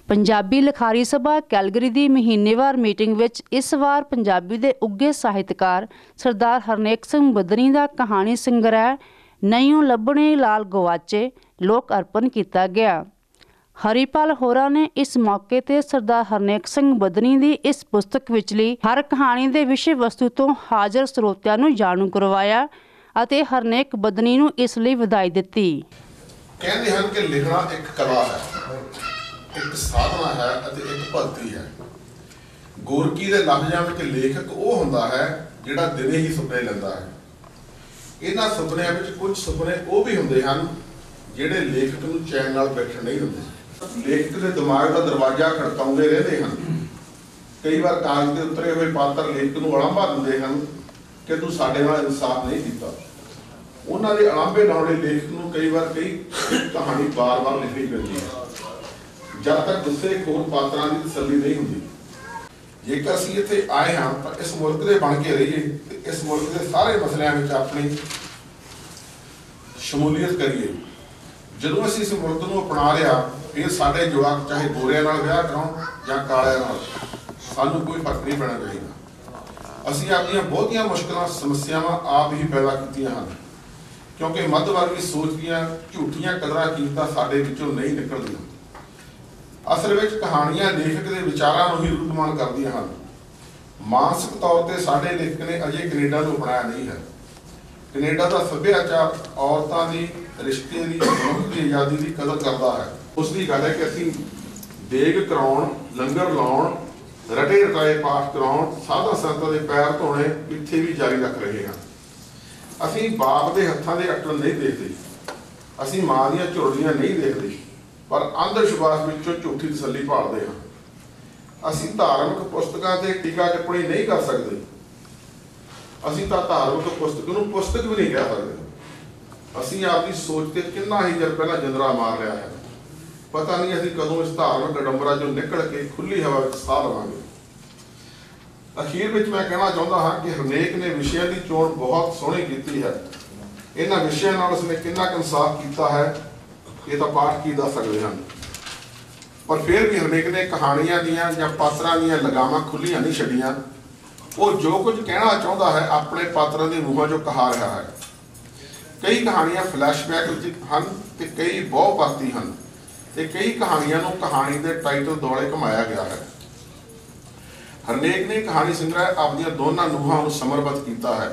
पंजाबी लिखारी सभा कैलगरी की महीनेवार मीटिंग विच इस वार पंजाबी के उगे साहित्यकार सरदार हरनेक सिंह बदनी का कहानी संग्रह नईओ लभणे लाल गवाचे लोक अर्पण किया गया। हरीपाल होरा ने इस मौके ते सरदार हरनेक सिंह बदनी की इस पुस्तक विचली हर कहानी के विषय वस्तु तो हाज़र ਸਰੋਤਿਆਂ ਨੂੰ जाणू करवाया ਅਤੇ हरनेक बदनी ਨੂੰ ਇਸ ਲਈ ਵਧਾਈ ਦਿੱਤੀ। कहते हैं कि लिखना एक कला है, एक साधना है ਅਤੇ एक भगती है। गोरकी के लफ्ज़ों में लेखक वो हुंदा है जिहड़ा दिने ही सुपने लैंदा है। इन्हां सुपनिਆਂ ਵਿੱਚ कुछ सुपने वो भी हुंदे हैं जिहड़े लेखक ਨੂੰ चैन नाल बैठण नहीं दिंदे। लेखक के दिमाग का दरवाजा खड़काउंदे रहंदे हैं। कई बार कागज के उतरे हुए पात्र लेखक ਨੂੰ अलांभा दिंदे हैं कि तू साडे नाल इंसाफ नहीं कीता। उन्हां दे अलांभे लाउण लई लेखक ਨੂੰ कई बार कई कहानी बार-बार लिखनी पैंदी है जब तक गुस्से खोर पात्रां की तसल्ली नहीं हुंदी। जेकर असीं इत्थे आए हां तां इस मुल्क दे बण के रहिए ते इस मुल्क दे सारे मसलिਆਂ ਵਿੱਚ अपनी शमूलीयत करिए। ਜਦੋਂ ਅਸੀਂ इस मुल्क ਨੂੰ अपना लिया फिर साडे जवाक चाहे गोरिਆਂ ਨਾਲ ਵਿਆਹ ਕਰਾਉਣ ਜਾਂ ਕਾਲਿਆਂ ਨਾਲ ਸਾਨੂੰ कोई फर्क नहीं पैना चाहिए। ਅਸੀਂ ਆਪਣੀਆਂ ਬਹੁਤੀਆਂ ਮੁਸ਼ਕਲਾਂ ਸਮੱਸਿਆਵਾਂ ਆਪ ਹੀ ਪੈਦਾ ਕੀਤੀਆਂ ਹਨ क्योंकि मध्यवर्गी सोच ਦੀਆਂ ਝੂਠੀਆਂ ਕਦਰਾਂ ਕੀਮਤਾਂ ਸਾਡੇ ਵਿੱਚੋਂ नहीं ਨਿਕਲਦੀਆਂ। असल में कहानियां लेखक के विचारों को ही रूपमान करदियां हैं। मानसिक तौर पर साडे लेखक ने अजे कनेडा को अपनाया नहीं है। कनेडा का सभ्याचार औरतों की रिश्ते की मनुख की आज़ादी की कदर करता है। उसकी गल है कि असीं देग कराउण लंगर लाउण रटे रटाए पाठ कराउण साधा संतां दे पैर धोने इत्थे भी जारी रख रहे हैं। असीं बाप के हत्थां दे अटल नहीं देखते, असीं मां दीयां झुरड़ियां नहीं देखते पर अंध विश्वास विचों झूठी तसल्ली भालते हैं। असीं धार्मिक पुस्तकां ते टीका टिप्पणी नहीं कर सकते। असीं तां धार्मिक पुस्तक नूं पुस्तक भी नहीं कह सकते। असीं आपकी सोच ते कितना ही चਿਰ पहला जिंदरा मार लिया है। पता नहीं असीं कदों इस धार्मिक अडंबरा चों निकल के खुली हवा विच साह लवांगे। अखीर विच मैं कहना चाहुंदा हां कि हरनेक ने विषयां की चोण बहुत सोहणी कीती है। इन्हां विषयां नाल उसने कितना इंसाफ कीता है ये तो पाठ की दस सकते हैं। पर फिर भी हरनेक ने कहानियां दियां या पात्रां दियां लगामां खुलियां नहीं छड्डियां। वो जो कुछ कहना चाहता है अपने पात्रां दे मूहां चों कहा रहा है। कई कहानियां फ्लैशबैक हैं ते कई बहु परती हैं ते कई कहानियां नूं कहानी दे टाइटल दुआले घुमाया गया है। हरनेक ने कहानी संग्रह अपनियां दोनों नूहां नूं समर्पित किया है।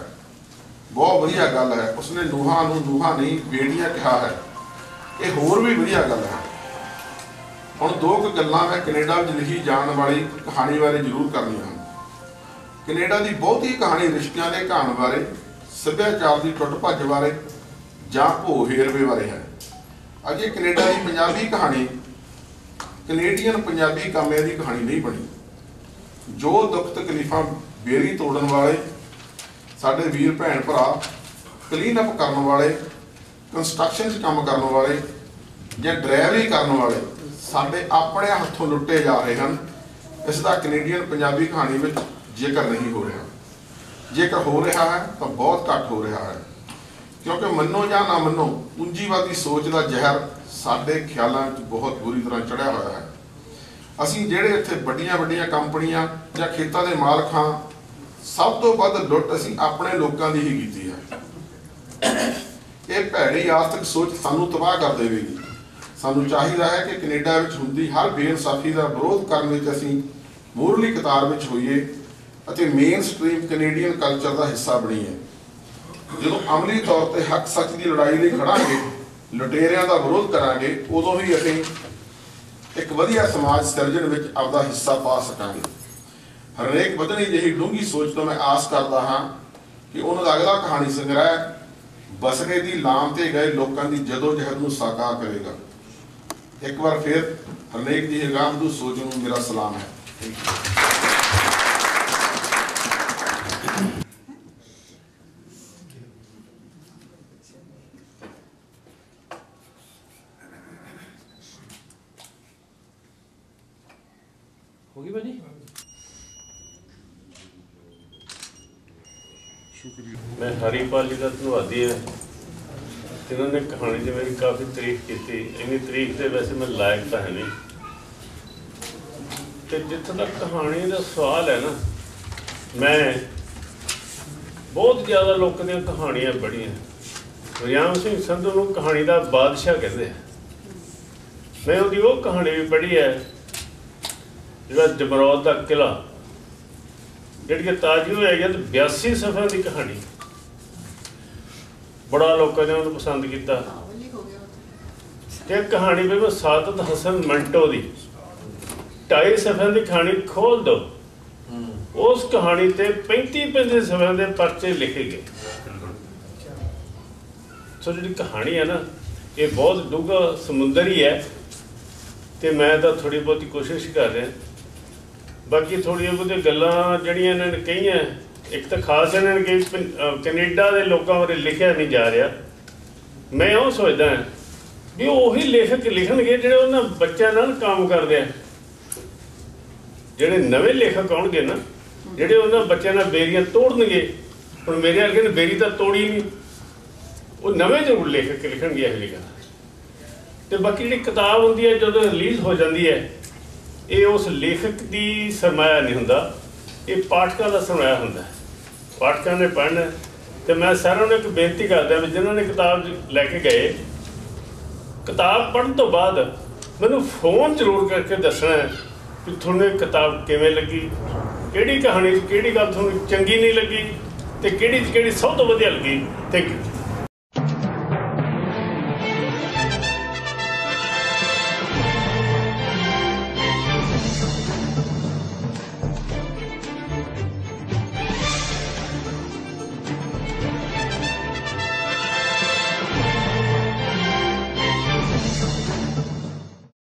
बहुत वधिया गल है। उसने नूहां नूं नूहां नहीं बेड़ियां कहा है। ये होर भी वधिया गल है। हुण दो गल्लां मैं कनेडा में लिखी जाने वाली कहानी बारे जरूर करनियां हैं। कनेडा की बहुती कहानी रिश्तियां के घाण बारे सभ्याचार की टुट भज बारे जां भो हेरवे बारे है। अजे कनेडा की पंजाबी कहानी कनेडियन पंजाबी कामिਆਂ की कहानी नहीं बनी। जो दुख तकलीफां बेरी तोड़न वाले साडे वीर भैन भरा क्लीन अप करन वाले कंस्ट्रक्शन काम करने वाले या ड्राइवरी करने वाले साडे अपने हथों लुटे जा रहे हैं। इसका कनेडियन पंजाबी कहानी में जिक्र नहीं हो रहा। जेकर हो रहा है तो बहुत घट हो रहा है क्योंकि मनो या ना मनो पूंजीवादी सोच का जहर साडे ख्यालों में बहुत बुरी तरह चढ़िया हुआ है। असीं जिहड़े इत्थे वड्डियां वड्डियां कंपनियां या खेतां दे मालक हां सब तो वध लुट असीं अपने लोकां दी ही कीती है। ये भैड़ी आर्थिक सोच सानू तबाह कर देगी। सानू चाहिए है कि कनेडा विच हुंदी हर बेइंसाफी का विरोध करने में असीं मूरली कतार में होइए अते मेन स्ट्रीम कनेडियन कल्चर का हिस्सा बणीए। जो अमली तौर पर हक सच की लड़ाई लई खड़ांगे लुटेरियां का विरोध करांगे उदों ही असीं एक वधिया समाज सिरजण विच आपदा हिस्सा पा सकांगे। हरनेक बदनी जिही डूंगी सोच तो मैं आस करता हाँ कि उन्हां दा अगला कहानी संग्रह बसरे की लाम ते गए लोगों की जदोजहद को साकार करेगा। एक बार फिर हरनेक जी गामदू सोच में मेरा सलाम है। होगी भाजी मैं हरीपाल जी का धन्यवादी है। इन्होंने कहानी से मेरी काफ़ी तारीफ की। इन्नी तारीफ से वैसे मैं लायक तो है नहीं ਤੇ ਜਿੱਥੇ ਤੱਕ ਕਹਾਣੀ ਦਾ ਸਵਾਲ ਹੈ ਨਾ, ਮੈਂ ਬਹੁਤ ਜ਼ਿਆਦਾ ਲੋਕਾਂ ਦੀਆਂ ਕਹਾਣੀਆਂ ਪੜ੍ਹੀਆਂ। ਗੁਰਜਾਮ ਸਿੰਘ ਸੰਧੂ ਨੂੰ ਕਹਾਣੀ ਦਾ ਬਾਦਸ਼ਾਹ ਕਹਿੰਦੇ ਆ। ਮੈਂ ਉਹਦੀ ਉਹ ਕਹਾਣੀ ਵੀ ਪੜ੍ਹੀ ਹੈ ਜਿਹੜਾ ਜਮਰੌਦ ਦਾ ਕਿਲ੍ਹਾ, ਜਿਹੜੀ ਕਿ ਤਾਜੀ ਹੋਈ ਹੈ, 82 ਸਫ਼ਿਆਂ ਦੀ ਕਹਾਣੀ। ਬੜਾ ਲੋਕਾਂ ਨੇ ਉਹਨੂੰ ਪਸੰਦ ਕੀਤਾ। ਤੇ ਕਹਾਣੀ ਵੀ ਮੈਂ ਸਾਦਤ ਹਸਨ ਮੰਟੋ ਦੀ 2.5 ਸਫ਼ਿਆਂ ਦੀ ਕਹਾਣੀ ਖੋਲ ਦੋ, ਉਸ ਕਹਾਣੀ ਤੇ 35 ਸਫ਼ਿਆਂ ਦੇ ਪਰਚੇ ਲਿਖੇ ਗਏ। ਸੋ ਜਿਹੜੀ ਕਹਾਣੀ ਹੈ ਨਾ, ਇਹ ਬਹੁਤ ਡੂੰਘਾ ਸਮੁੰਦਰ ਹੀ ਹੈ। ਤੇ ਮੈਂ ਤਾਂ ਥੋੜ੍ਹੀ ਬਹੁਤੀ ਕੋਸ਼ਿਸ਼ ਕਰ ਰਿਹਾ। ਬਾਕੀ ਥੋੜ੍ਹੀਆਂ ਬਹੁਤੀਆਂ ਗੱਲਾਂ ਜਿਹੜੀਆਂ ਇਹਨਾਂ ਨੇ ਕਹੀਆਂ, ਇੱਕ ਤਾਂ ਖਾਸ ਇਹਨਾਂ ਨੇ ਕਹੀ ਕੈਨੇਡਾ ਦੇ ਲੋਕਾਂ ਬਾਰੇ ਲਿਖਿਆ ਨਹੀਂ ਜਾ ਰਿਹਾ। ਮੈਂ ਉਹ ਸੋਚਦਾ ਵੀ ਉਹੀ ਲੇਖਕ ਲਿਖਣਗੇ ਜਿਹੜੇ ਉਹਨਾਂ ਬੱਚਿਆਂ ਨਾਲ ਕੰਮ ਕਰਦੇ ਆ। ਜਿਹੜੇ ਨਵੇਂ ਲੇਖਕ ਆਉਣਗੇ ਨਾ, ਜਿਹੜੇ ਉਹਨਾਂ ਬੱਚਿਆਂ ਨਾਲ ਬੇਰੀਆਂ ਤੋੜਨਗੇ। ਹੁਣ ਮੇਰੇ ਵਰਗੇ ਨੇ ਬੇਰੀ ਤਾਂ ਤੋੜੀ ਨਹੀਂ, ਉਹ ਨਵੇਂ ਜ਼ਰੂਰ ਲੇਖਕ ਲਿਖਣਗੇ ਇਹ ਜਿਹੀ ਗੱਲ। ਤੇ ਬਾਕੀ ਜਿਹੜੀ ਕਿਤਾਬ ਹੁੰਦੀ ਹੈ, ਜਦੋਂ ਰਿਲੀਜ਼ ਹੋ ਜਾਂਦੀ ਹੈ, ਇਹ ਉਸ ਲੇਖਕ ਦੀ ਸਰਮਾਇਆ ਨਹੀਂ ਹੁੰਦਾ, ਇਹ ਪਾਠਕਾਂ ਦਾ ਸਰਮਾਇਆ ਹੁੰਦਾ। ਪਾਠਕਾਂ ਨੇ ਪੜ੍ਹਨਾ। ਤੇ ਮੈਂ ਸਾਰਿਆਂ ਨੂੰ ਇੱਕ ਬੇਨਤੀ ਕਰਦਾ ਵੀ ਜਿਨ੍ਹਾਂ ਨੇ ਕਿਤਾਬ ਲੈ ਕੇ ਗਏ, ਕਿਤਾਬ ਪੜ੍ਹਨ ਤੋਂ ਬਾਅਦ ਮੈਨੂੰ ਫੋਨ ਜ਼ਰੂਰ ਕਰਕੇ ਦੱਸਣਾ ਕਿ ਤੁਹਾਨੂੰ ਇਹ ਕਿਤਾਬ ਕਿਵੇਂ ਲੱਗੀ, ਕਿਹੜੀ ਕਹਾਣੀ 'ਚ ਕਿਹੜੀ ਗੱਲ ਤੁਹਾਨੂੰ ਚੰਗੀ ਨਹੀਂ ਲੱਗੀ, ਤੇ ਕਿਹੜੀ 'ਚ ਕਿਹੜੀ ਸਭ ਤੋਂ ਵਧੀਆ ਲੱਗੀ। Thank you.